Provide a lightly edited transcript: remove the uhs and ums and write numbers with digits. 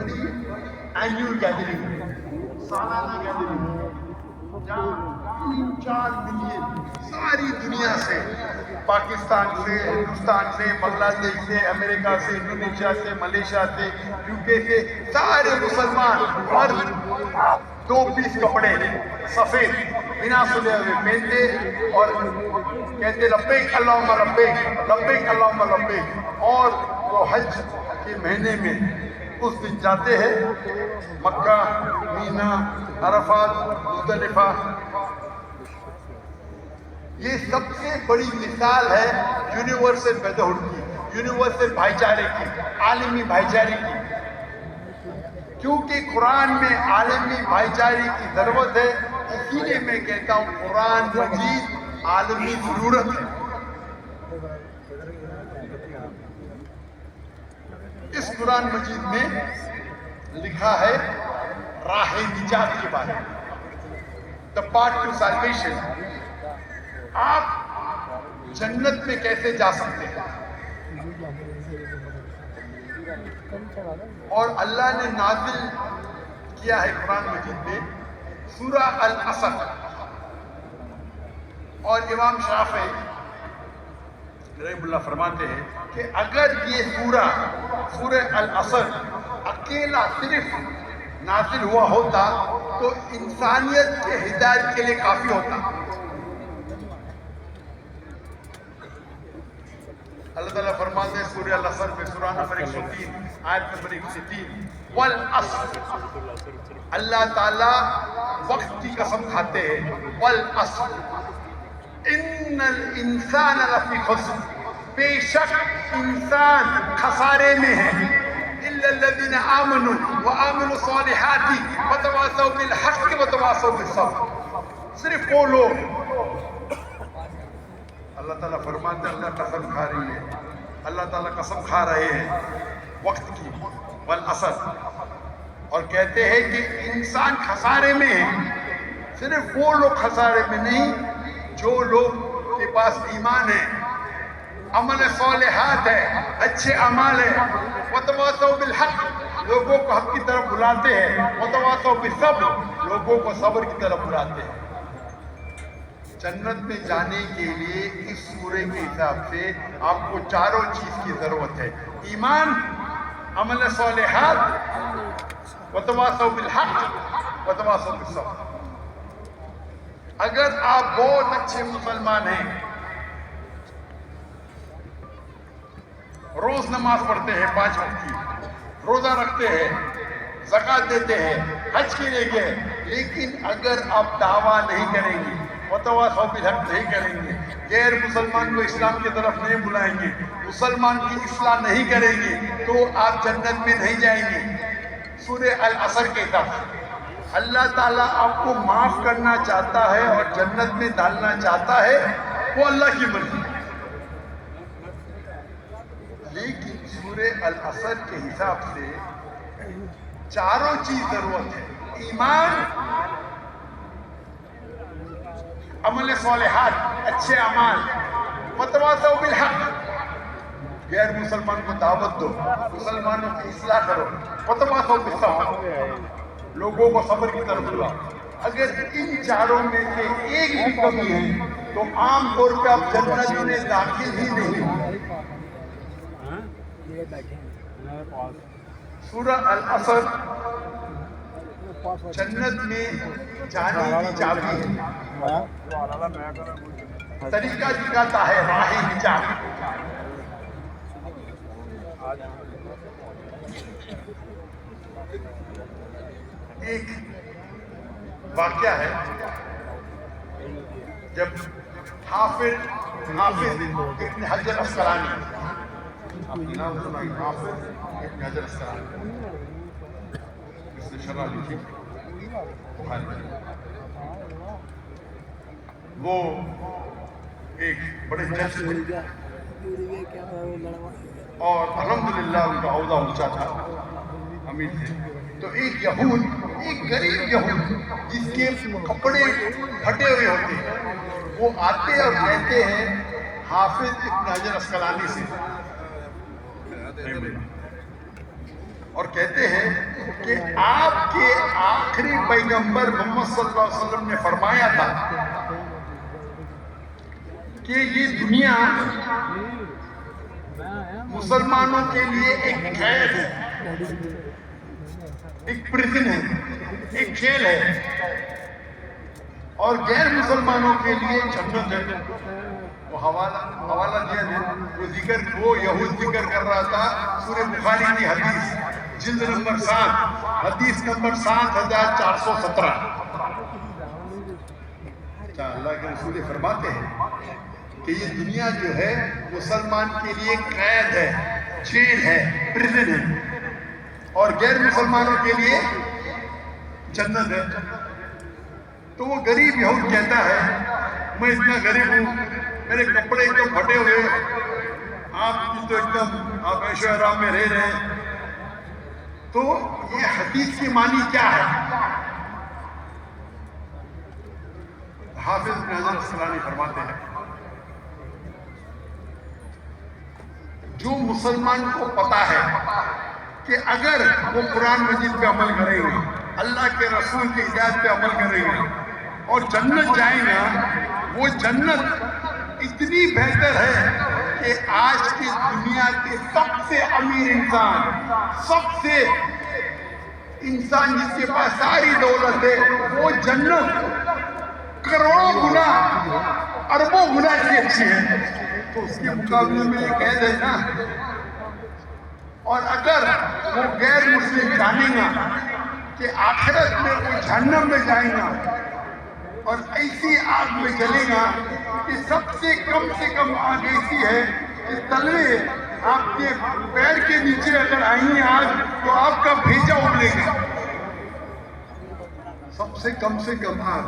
بڑی annual gathering, سالانہ gathering, جہاں 3-4 ملین ساری دنیا سے، پاکستان سے، ہندوستان سے، بنگلہ دیش سے، امریکہ سے، انڈونیشیا سے، ملیشیا سے، یو کے سے، سارے مسلمان مرد 2 پیس کپڑے سفید بنا سلے ہوئے پہنتے اور کہتے لبیک اللہم لبیک، لبیک اللہم لبیک، اور وہ حج کے مہینے میں اس دن جاتے ہیں مکہ، مینا، عرفات، مزدلفہ۔ یہ سب سے بڑی مثال ہے یونیورسل بدرہڈ کی، یونیورسل بھائی چارے کی، عالمی بھائی چارے کی، کیونکہ قرآن میں عالمی بھائی چارے کی ضرورت ہے، اسی لیے میں کہتا ہوں قرآن مجید عالمی ضرورت ہے۔ اس قرآن مجید میں لکھا ہے راہ نجات کے بارے میں، the path to salvation۔ آپ جنت میں کیسے جا سکتے ہیں؟ اور اللہ نے نازل کیا ہے قرآن مجید میں سورہ العصر، اور امام شافعی رحمہ اللہ فرماتے ہیں کہ اگر یہ سورہ العصر اکیلا صرف نازل ہوا ہوتا تو انسانیت کے ہدایت کے لیے کافی ہوتا۔ اللہ تعالیٰ فرماتے ہیں سورہ العصر میں، سورہ نمبر 103 آیت نمبر 103، والعصر، اللہ تعالیٰ وقت کی قسم کھاتے ہیں، والعصر ان الانسان لفی خسر، بے شک انسان خسارے میں ہے، الا الذین آمنوا وآمنوا الصالحات وتواصوا بالحق وتواصوا بالصبر، صرف وہ لوگ۔ اللہ تعالیٰ فرماتے ہیں اللہ قسم کھا رہی ہے، اللہ تعالیٰ قسم کھا رہے ہیں وقت کی، والعصر، اور کہتے ہیں کہ انسان خسارے میں ہے، صرف وہ لوگ خسارے میں نہیں جو لوگ کے پاس ایمان ہے، عمل صالحات ہے، اچھے اعمال ہے، وتواصوا بالحق، لوگوں کو حق کی طرف بلاتے ہیں، وتواصوا بالصبر، لوگوں کو صبر کی طرف بلاتے ہیں۔ جنت میں جانے کے لیے اس سورے کے حساب سے آپ کو چاروں چیز کی ضرورت ہے، ایمان، عمل صالحات، وتواصوا بالحق، وتواصوا بالصبر۔ اگر آپ بہت اچھے مسلمان ہیں، روز نماز پڑھتے ہیں 5 وقت کی، روزہ رکھتے ہیں، زکوٰۃ دیتے ہیں، حج کے لیے گئے، لیکن اگر آپ دعویٰ نہیں کریں گے، وتواصوا بالحق نہیں کریں گے، غیر مسلمان کو اسلام کی طرف نہیں بلائیں گے، مسلمان کی اصلاح نہیں کریں گے، تو آپ جنت میں نہیں جائیں گے۔ سورہ العصر کے حساب سے اللہ تعالیٰ آپ کو معاف کرنا چاہتا ہے اور جنت میں ڈالنا چاہتا ہے، وہ اللہ کی مرضی ہے، لیکن سورہ العصر کے حساب سے چاروں چیز ضرورت ہے، ایمان، عمل صالحات، اچھے اعمال، وتواصوا بالحق، غیر مسلمان کو دعوت دو، مسلمانوں کی اصلاح کرو، وتواصوا بالصبر، لوگوں کو صبر کی طرف بلاؤ۔ اگر ان چاروں میں سے ایک بھی کمی ہے تو عام طور پہ آپ جنت میں داخل ہی نہیں ہوں۔ سورہ العصر جنت میں جانے کی چابی ہے، طریقہ دکھاتا ہے، راہ نجات۔ ایک واقعہ ہے، جب حافظ ابن حجر اسقلانی، حافظ ابن حجر اسقلانی، اس نے شرح لکھی بخاری میں، وہ ایک بڑے جج تھے اور الحمدللہ ان کا عہدہ اونچا تھا، امیر تھے۔ تو ایک یہود، ایک غریب یہود جس کے کپڑے پھٹے ہوئے ہوتے ہیں، وہ آتے اور کہتے ہیں حافظ ابن حجر اسقلانی سے، اور کہتے ہیں کہ آپ کے آخری پیغمبر محمد صلی اللہ علیہ وسلم نے فرمایا تھا کہ یہ دنیا مسلمانوں کے لیے ایک قید ہے، ایک پرزن ہے، ایک جیل ہے، اور غیر مسلمانوں کے لیے جنت ہے۔ وہ حوالہ دیا ہے، وہ یہود ذکر کر رہا تھا سورہ بخاری کی حدیث، جلد نمبر 7، حدیث نمبر 7417۔ اللہ کے رسول فرماتے ہیں کہ یہ دنیا جو ہے مسلمان کے لیے قید ہے، جیل ہے، پرزن ہے، اور غیر مسلمانوں کے لیے جنت ہے۔ تو وہ غریب یہود کہتا ہے میں اتنا غریب ہوں، میرے کپڑے ایک دم پھٹے ہوئے، آپ تو ایک دم آپ عیش و آرام میں رہ رہے ہیں، تو یہ حدیث کی معنی کیا ہے؟ حافظ ابن حجر اسقلانی فرماتے ہیں جو مسلمان کو پتا ہے کہ اگر وہ قرآن مجید پہ عمل کرے گا، اللہ کے رسول کی ہدایت پہ عمل کرے گا اور جنت جائے گا، وہ جنت اتنی بہتر ہے کہ آج کی دنیا کے سب سے امیر انسان، سب سے انسان جس کے پاس ساری دولت ہے، وہ جنت کروڑوں گنا، اربوں گنا سے اچھی ہے، تو اس کے مقابلے میں یہ قید ہے نا۔ اور اگر وہ غیر مسلم جانے گا کہ آخرت میں وہ جہنم میں جائے گا اور ایسی آگ میں جلے گا کہ سب سے کم آگ ایسی ہے کہ تلوے آپ کے پیر کے نیچے اگر آئیں گے آگ تو آپ کا بھیجا ابلے گا، سب سے کم آگ۔